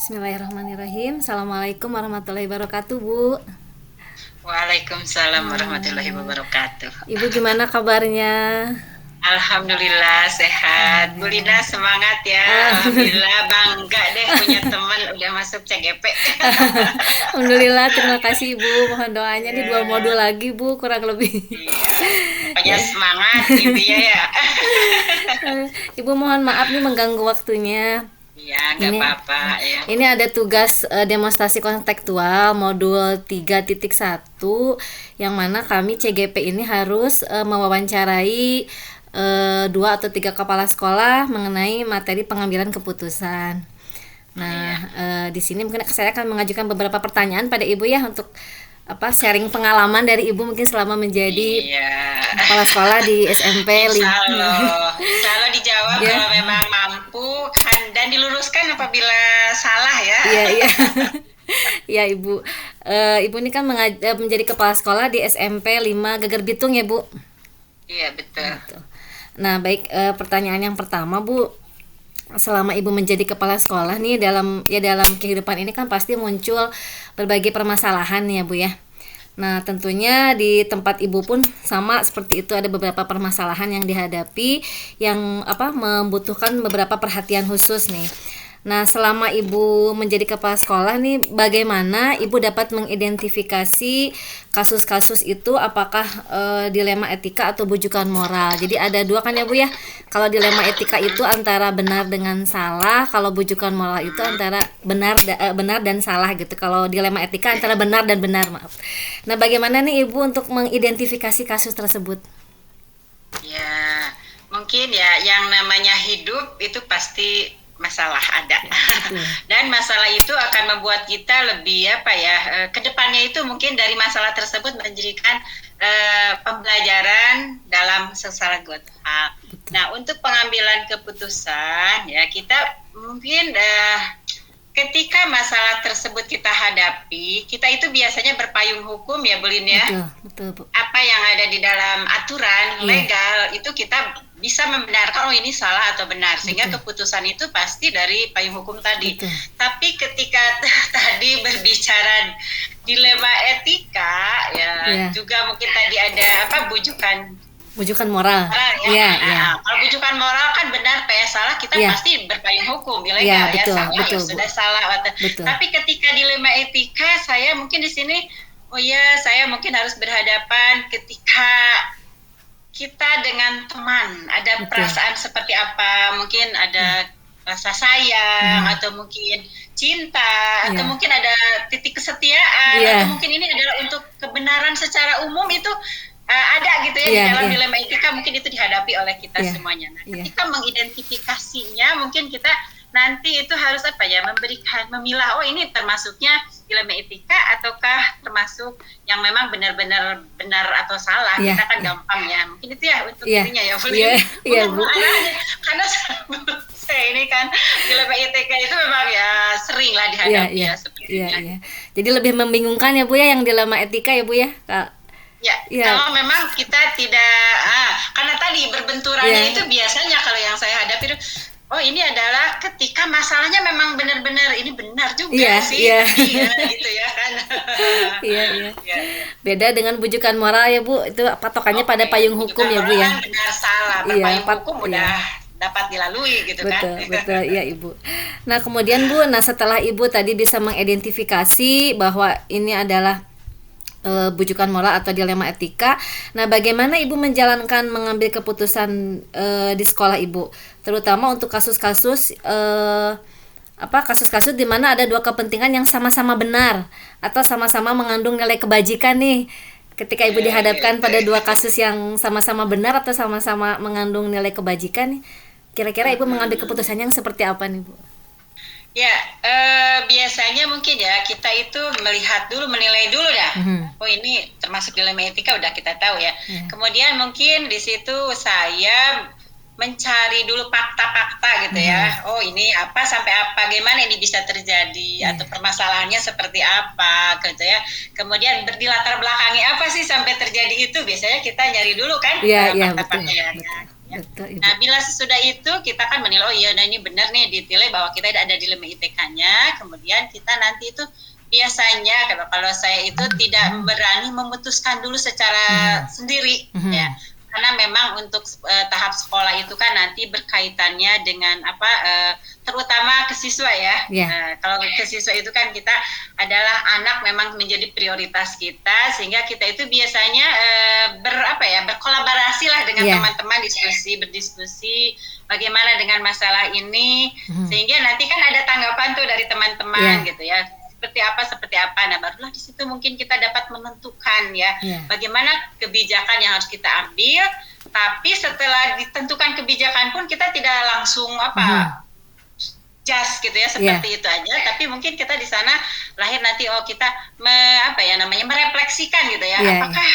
Bismillahirrahmanirrahim. Assalamualaikum warahmatullahi wabarakatuh, Bu. Waalaikumsalam warahmatullahi Hmm, wabarakatuh. Ibu gimana kabarnya? Alhamdulillah sehat. Bu Lina semangat ya. Alhamdulillah. Alhamdulillah bangga deh punya teman udah masuk CGP. Alhamdulillah, terima kasih Ibu. Mohon doanya nih 2 modul Ya, lagi, Bu, kurang lebih. iya. Pokoknya Ya. semangat intinya ya. Ibu mohon maaf nih mengganggu waktunya. Iya, nggak Ini apa-apa ya. ini ada tugas demonstrasi kontekstual modul 3.1 yang mana kami CGP ini harus mewawancarai 2 atau 3 kepala sekolah mengenai materi pengambilan keputusan. Nah, Iya. di sini mungkin saya akan mengajukan beberapa pertanyaan pada Ibu ya untuk sharing pengalaman dari Ibu mungkin selama menjadi Iya. kepala sekolah di SMP Insya Allah. Insya Allah dijawab ya. kalau memang mampu kan, dan diluruskan apabila salah ya. Iya, iya. Ya, Ibu. Ibu ini kan menjadi kepala sekolah di SMP 5 Geger Bitung ya, Bu. Iya betul. Gitu. Nah, baik, pertanyaan yang pertama, Bu. Selama Ibu menjadi kepala sekolah nih dalam kehidupan ini kan pasti muncul berbagai permasalahan ya, Bu ya. Nah, tentunya di tempat Ibu pun sama seperti itu, ada beberapa permasalahan yang dihadapi yang membutuhkan beberapa perhatian khusus nih. Nah, selama Ibu menjadi kepala sekolah nih, bagaimana Ibu dapat mengidentifikasi kasus-kasus itu apakah dilema etika atau bujukan moral. Jadi ada dua kan ya, Bu ya. Kalau dilema etika itu antara benar dengan salah, kalau bujukan moral itu antara benar dan salah gitu. Kalau dilema etika antara benar dan benar, maaf. Nah, bagaimana nih Ibu untuk mengidentifikasi kasus tersebut? Ya, mungkin ya yang namanya hidup itu pasti masalah ada. Betul. Dan masalah itu akan membuat kita lebih apa ya, ke depannya itu mungkin dari masalah tersebut menjadikan pembelajaran dalam sesuatu hal. Betul. Nah, untuk pengambilan keputusan ya kita mungkin ketika masalah tersebut kita hadapi, kita itu biasanya berpayung hukum ya, Belin ya. Betul, betul, Bu. Apa yang ada di dalam aturan Iya. legal itu kita bisa membenarkan oh ini salah atau benar, sehingga Betul. keputusan itu pasti dari payung hukum tadi. Betul. Tapi ketika tadi berbicara dilema etika ya, Iya. juga mungkin tadi ada bujukan Bujukan moral. moral ya. Iya, Nah, iya. kalau bujukan moral kan benar salah kita Iya. pasti berpayung hukum ilegal Iya, ya, betul, salah betul, ya Bu. sudah salah. Betul. Tapi ketika dilema etika saya mungkin di sini oh ya saya mungkin harus berhadapan ketika kita dengan teman ada Betul. perasaan seperti apa, mungkin ada rasa sayang atau mungkin cinta atau Iya. mungkin ada titik kesetiaan Iya. atau mungkin ini adalah untuk kebenaran secara umum itu ada gitu ya Iya, di dalam iya. dilema etika mungkin itu dihadapi oleh kita Iya, semuanya. Nah, iya. ketika mengidentifikasinya mungkin kita nanti itu harus memilah oh ini termasuknya dilema etika ataukah termasuk yang memang benar-benar benar atau salah. Iya, Kita kan iya. gampang ya mungkin itu ya untuk Iya. ininya ya Iya, iya, Bu. karena saya ini kan dilema etika itu memang ya sering lah Iya, dihadapi iya. ya Iya, sepertinya. iya. Jadi lebih membingungkan ya, Bu ya, yang dilema etika ya, Bu ya. Ya, Iya. kalau memang kita tidak, karena tadi berbenturannya Iya. itu biasanya kalau yang saya hadapi itu, oh ini adalah ketika masalahnya memang benar-benar ini benar juga Iya, sih, iya. iya gitu ya kan. Iya, iya. Iya, iya. Beda dengan bujukan moral ya, Bu. Itu patokannya pada Oke, payung hukum ya, Bu ya. kan benar salah, Iya, berpayung hukum iya. udah dapat dilalui gitu Betul, kan. betul, iya Ibu. Nah, kemudian Bu, setelah Ibu tadi bisa mengidentifikasi bahwa ini adalah bujukan moral atau dilema etika. Nah, bagaimana Ibu mengambil keputusan di sekolah Ibu, terutama untuk kasus-kasus kasus-kasus di mana ada dua kepentingan yang sama-sama benar atau sama-sama mengandung nilai kebajikan nih. Ketika Ibu dihadapkan pada dua kasus yang sama-sama benar atau sama-sama mengandung nilai kebajikan nih, kira-kira Ibu mengambil keputusan yang seperti apa nih, Bu? Ya, biasanya mungkin ya kita itu menilai dulu dah. Oh ini termasuk dilema etika udah kita tahu ya. Kemudian mungkin di situ saya mencari dulu fakta-fakta gitu ya. Oh ini apa sampai apa, bagaimana ini bisa terjadi atau permasalahannya seperti apa gitu ya. Kemudian berdilatar belakangi apa sih sampai terjadi itu, biasanya kita nyari dulu kan Iya, iya, betul. fakta-faktanya. Betul. ya. Betul, Ibu. Nah, bila sesudah itu kita kan menilai, oh iya, nah ini benar nih dinilai bahwa kita ada dilema ITK-nya, kemudian kita nanti itu biasanya kalau saya itu tidak berani memutuskan dulu secara sendiri, ya. Karena memang untuk tahap sekolah itu kan nanti berkaitannya dengan terutama ke siswa ya. Kalau ke siswa itu kan kita adalah anak memang menjadi prioritas kita, sehingga kita itu biasanya berkolaborasi lah dengan teman-teman, berdiskusi bagaimana dengan masalah ini, sehingga nanti kan ada tanggapan tuh dari teman-teman gitu ya. Seperti apa. Nah, barulah di situ mungkin kita dapat menentukan ya bagaimana kebijakan yang harus kita ambil. Tapi setelah ditentukan kebijakan pun kita tidak langsung just gitu ya seperti itu aja. Tapi mungkin kita di sana lahir nanti kita merefleksikan gitu ya. Apakah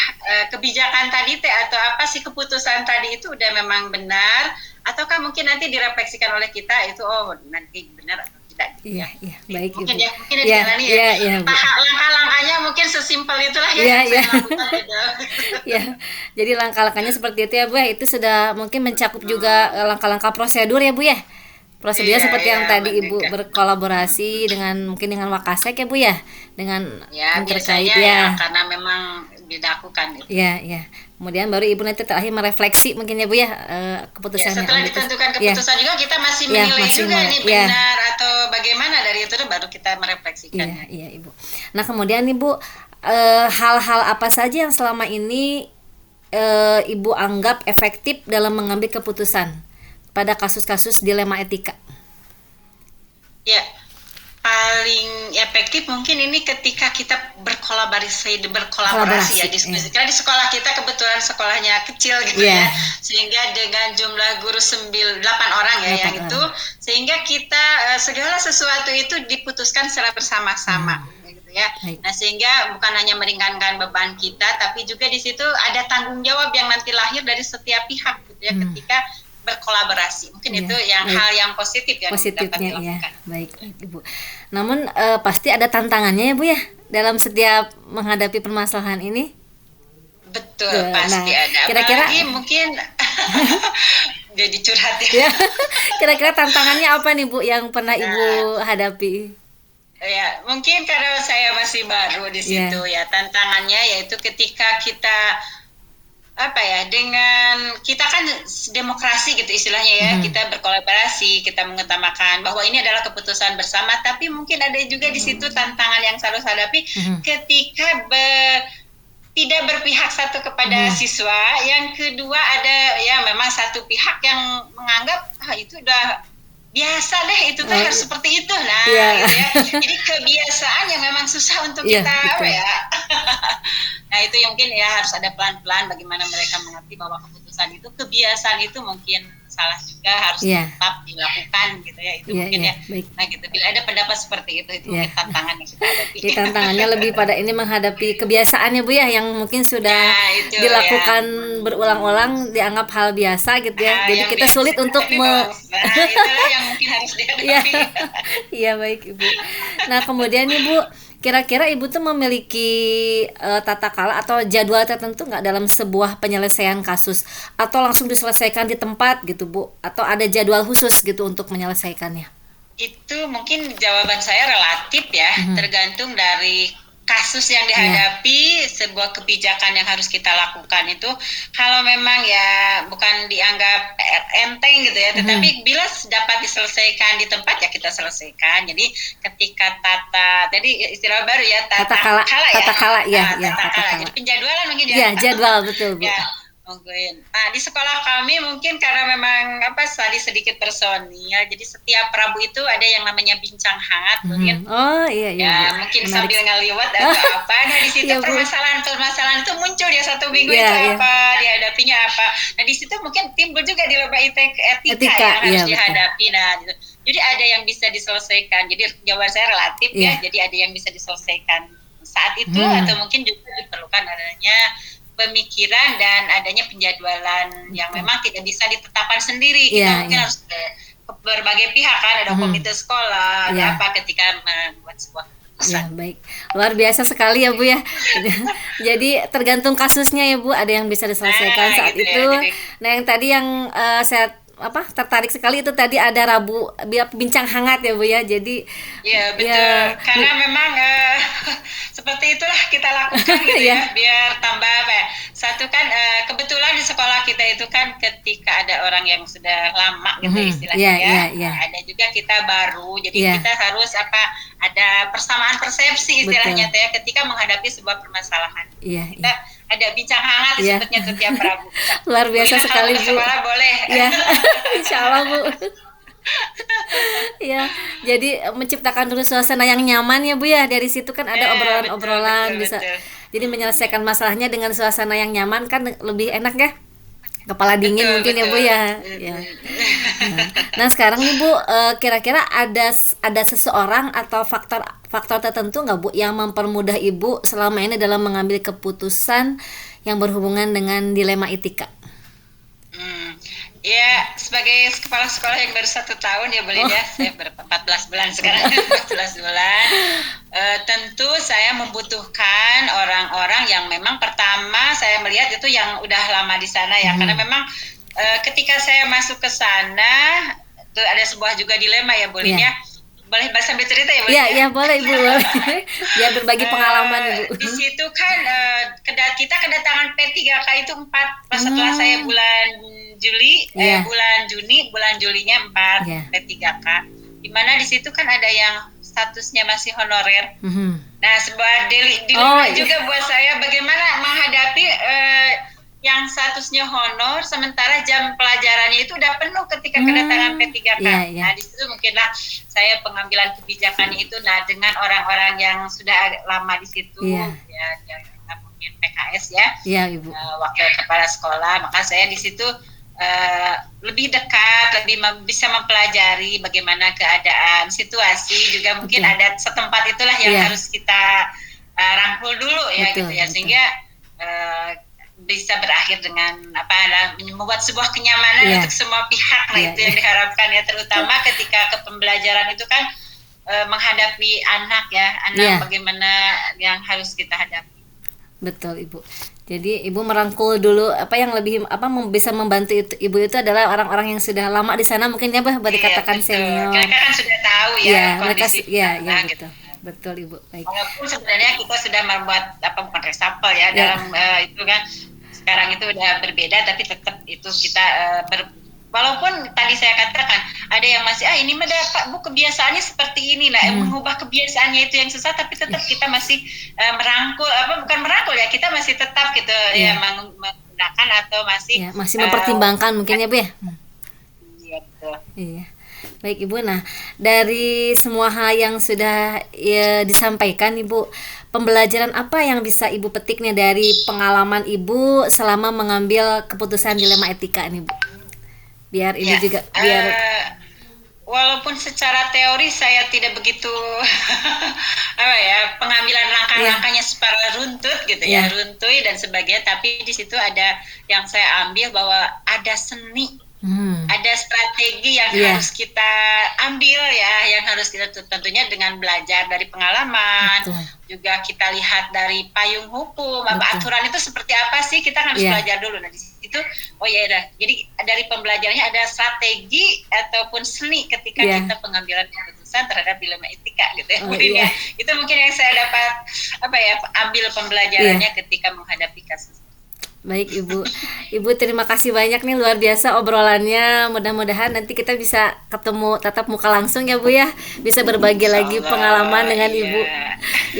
kebijakan tadi atau apa sih keputusan tadi itu udah memang benar, ataukah mungkin nanti direfleksikan oleh kita itu nanti benar atau tidak. Iya, baik mungkin Ibu. Mungkin dijalani langkah-langkahnya mungkin sesimpel itulah yang saya lakukan gitu. Jadi langkah-langkahnya seperti itu ya Bu ya. Itu sudah mungkin mencakup juga langkah-langkah prosedur ya Bu ya. Prosedurnya seperti yang tadi Ibu berkolaborasi dengan Wakasek ya Bu ya, dengan terkait ya karena memang dilakukan gitu. Kemudian baru Ibu nanti terakhir merefleksi mungkin ya Bu ya keputusan setelah ditentukan keputusan juga kita masih menilai juga ini benar atau bagaimana, dari itu baru kita merefleksikan. Iya Ibu. Nah kemudian Ibu hal-hal apa saja yang selama ini Ibu anggap efektif dalam mengambil keputusan pada kasus-kasus dilema etika? Ya, paling efektif mungkin ini ketika kita berkolaborasi ya, diskusi. Karena di sekolah kita kebetulan sekolahnya kecil gitu ya, sehingga dengan jumlah guru 8 orang ya yang itu, sehingga kita segala sesuatu itu diputuskan secara bersama-sama. Nah, sehingga bukan hanya meringankan beban kita, tapi juga di situ ada tanggung jawab yang nanti lahir dari setiap pihak gitu ya, ketika berkolaborasi. Mungkin itu hal yang positif yang dapat dilakukan. Baik Ibu. Namun pasti ada tantangannya ya Bu ya dalam setiap menghadapi permasalahan ini. Betul, pasti ada. Kira-kira mungkin jadi curhat ya. Kira-kira tantangannya apa nih Bu yang pernah Ibu hadapi? Ya, mungkin karena saya masih baru di situ ya, tantangannya yaitu ketika kita dengan kita kan demokrasi gitu istilahnya ya, kita berkolaborasi, kita mengutamakan bahwa ini adalah keputusan bersama, tapi mungkin ada juga di situ tantangan yang harus hadapi ketika tidak berpihak satu kepada siswa, yang kedua ada memang satu pihak yang menganggap itu udah biasa deh, itu tuh harus seperti itu. Nah, gitu ya. Jadi kebiasaan yang memang susah untuk kita Nah, itu yang mungkin harus ada pelan-pelan bagaimana mereka mengerti bahwa keputusan itu, kebiasaan itu mungkin salah juga, harus tetap dilakukan gitu ya. Itu mungkin baik. Nah, gitu. Bila ada pendapat seperti itu mungkin tantangan yang kita hadapi. Tantangannya lebih pada ini menghadapi kebiasaannya Bu ya, yang mungkin sudah dilakukan berulang-ulang, dianggap hal biasa gitu ya. Jadi kita sulit untuk itulah yang mungkin harus dihadapi. Iya baik Ibu. Nah kemudian Ibu, kira-kira Ibu tuh memiliki tata kala atau jadwal tertentu nggak dalam sebuah penyelesaian kasus, atau langsung diselesaikan di tempat gitu Bu, atau ada jadwal khusus gitu untuk menyelesaikannya? Itu mungkin jawaban saya relatif ya, tergantung dari kasus yang dihadapi, sebuah kebijakan yang harus kita lakukan itu. Kalau memang bukan dianggap enteng gitu ya, tetapi bila dapat diselesaikan di tempat kita selesaikan. Jadi ketika jadi istilah baru ya, tata kala. Jadi penjadwalan mungkin jadwal betul Bu. Mungkin. Nah, di sekolah kami mungkin karena memang tadi sedikit personil, jadi setiap Rabu itu ada yang namanya bincang hangat mungkin. Mungkin menarik. Sambil ngeliwat atau apa. Nah, di situ permasalahan itu muncul ya, satu minggu itu apa, dihadapinya apa. Nah, di situ mungkin timbul juga dilema etika yang harus dihadapi. Nah, gitu. Jadi ada yang bisa diselesaikan. Jadi jawaban saya relatif ya. Jadi ada yang bisa diselesaikan saat itu, atau mungkin juga diperlukan adanya pemikiran dan adanya penjadwalan yang memang tidak bisa ditetapkan sendiri. Kita mungkin harus ke berbagai pihak kan, ada komite sekolah, ada apa ketika membuat sebuah Ya, baik. Luar biasa sekali ya, Bu ya. Jadi tergantung kasusnya ya, Bu. Ada yang bisa diselesaikan Nah, saat gitu ya. itu. Jadi Nah, yang tadi yang saya tertarik sekali itu tadi ada bincang hangat ya, Bu ya. Jadi ya betul, ya karena memang seperti itulah kita lakukan gitu ya, ya, biar tambah apa ya. Satu kan kebetulan di sekolah kita itu kan ketika ada orang yang sudah lama gitu istilahnya ya, ya, ya, ya. ada juga kita baru, jadi Ya, kita harus ada persamaan persepsi istilahnya betul. ya ketika menghadapi sebuah permasalahan. Iya, Kita iya. ada bincang hangat Iya. disebutnya tuh tiap Rabu. Luar Bu biasa Ina kalau sekali, ke Bu. sekolah boleh. Ya, insya Allah, Bu. Ya, jadi menciptakan dulu suasana yang nyaman ya, Bu ya. Dari situ kan ada Ya, betul, betul, obrolan-obrolan bisa. betul. Jadi menyelesaikan masalahnya dengan suasana yang nyaman kan lebih enak ya. Kepala dingin Betul, mungkin ya, Bu betul. ya. Ya. Nah, sekarang nih, Bu, kira-kira ada seseorang atau faktor faktor tertentu nggak, Bu, yang mempermudah Ibu selama ini dalam mengambil keputusan yang berhubungan dengan dilema etika? Hmm. Ya, sebagai kepala sekolah yang baru 1 tahun ya boleh ya, saya berapa 14 bulan sekarang, 14 bulan. Tentu saya membutuhkan orang-orang yang memang pertama saya melihat itu yang udah lama di sana ya, karena memang ketika saya masuk ke sana, tuh ada sebuah juga dilema ya boleh Iya. ya. Boleh sambil cerita ya boleh Iya, ya? iya boleh Ibu, boleh. Biar berbagi pengalaman Ibu. Di situ kan kita kedatangan P3K itu 4 setelah saya bulan Juli, Iya. bulan Juni, bulan Julinya 4 Iya. P3K. Di mana di situ kan ada yang statusnya masih honorer. Mhm. Nah, sebuah Oh, dilema iya. juga buat saya bagaimana menghadapi yang statusnya honor sementara jam pelajarannya itu udah penuh ketika kedatangan P3K. Iya, iya. Nah, di situ mungkinlah saya pengambilan kebijakannya itu dengan orang-orang yang sudah lama di situ, Iya. ya mungkin PKS ya, Iya, Ibu. wakil kepala sekolah. Maka saya di situ lebih dekat, lebih bisa mempelajari bagaimana keadaan, situasi, juga mungkin Betul. ada setempat itulah yang Iya. harus kita rangkul dulu ya Betul, gitu ya, betul. sehingga bisa berakhir dengan membuat sebuah kenyamanan Iya. untuk semua pihak. Nah, Iya, itu yang iya. diharapkan ya, terutama ketika pembelajaran itu kan menghadapi anak ya, Iya. bagaimana yang harus kita hadapi. Betul, Ibu. Jadi Ibu merangkul dulu yang lebih bisa membantu Ibu itu adalah orang-orang yang sudah lama di sana mungkin ya, boleh dikatakan Betul. senior. Mereka kan sudah tahu ya Iya, mereka kondisi iya, di iya sana, betul. gitu. Betul, Ibu. Baik. Walaupun sebenarnya kita sudah membuat bukan resapel ya, Ya. dalam itu kan sekarang itu udah berbeda, tapi tetap itu kita walaupun tadi saya katakan ada yang masih ini mah dapat Bu kebiasaannya seperti ini, mengubah kebiasaannya itu yang susah, tapi tetap kita masih merangkul bukan merangkul ya, kita masih tetap gitu ya menggunakan atau masih masih mempertimbangkan mungkin ya, Bu ya. Gitu. Iya. Baik Ibu, nah dari semua hal yang sudah disampaikan Ibu, pembelajaran apa yang bisa Ibu petik nih dari pengalaman Ibu selama mengambil keputusan dilema etika nih Bu? Biar ini juga walaupun secara teori saya tidak begitu pengambilan langkah-langkahnya secara runtut gitu ya, runtui dan sebagainya, tapi di situ ada yang saya ambil bahwa ada seni. Ada strategi yang harus kita ambil ya, yang harus kita tentunya dengan belajar dari pengalaman. Betul. Juga kita lihat dari payung hukum, aturan itu seperti apa sih, kita harus belajar dulu. Nah di situ, jadi dari pembelajarannya ada strategi ataupun seni ketika kita pengambilan keputusan terhadap dilema etika gitu ya. Itu mungkin yang saya dapat ambil pembelajarannya ketika menghadapi kasus. Baik Ibu terima kasih banyak nih, luar biasa obrolannya. Mudah-mudahan nanti kita bisa ketemu tatap muka langsung ya Bu ya, bisa berbagi lagi pengalaman dengan Ibu.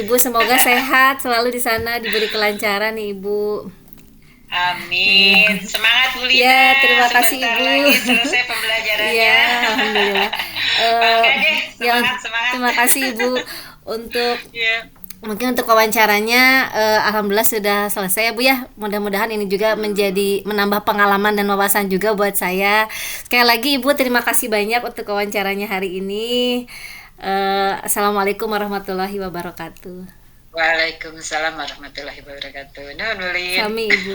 Ibu semoga sehat selalu di sana, diberi kelancaran nih Ibu. Amin. Semangat Bu Lina. Ya, terima kasih Sebentar Ibu. lagi selesai pembelajarannya. Ya, alhamdulillah. Semangat. Terima kasih Ibu untuk mungkin untuk wawancaranya. Alhamdulillah sudah selesai ya Bu ya. Mudah-mudahan ini juga menambah pengalaman dan wawasan juga buat saya. Sekali lagi Ibu terima kasih banyak untuk wawancaranya hari ini. Assalamualaikum warahmatullahi wabarakatuh. Waalaikumsalam warahmatullahi wabarakatuh. Nuhun ulin. Sami Ibu.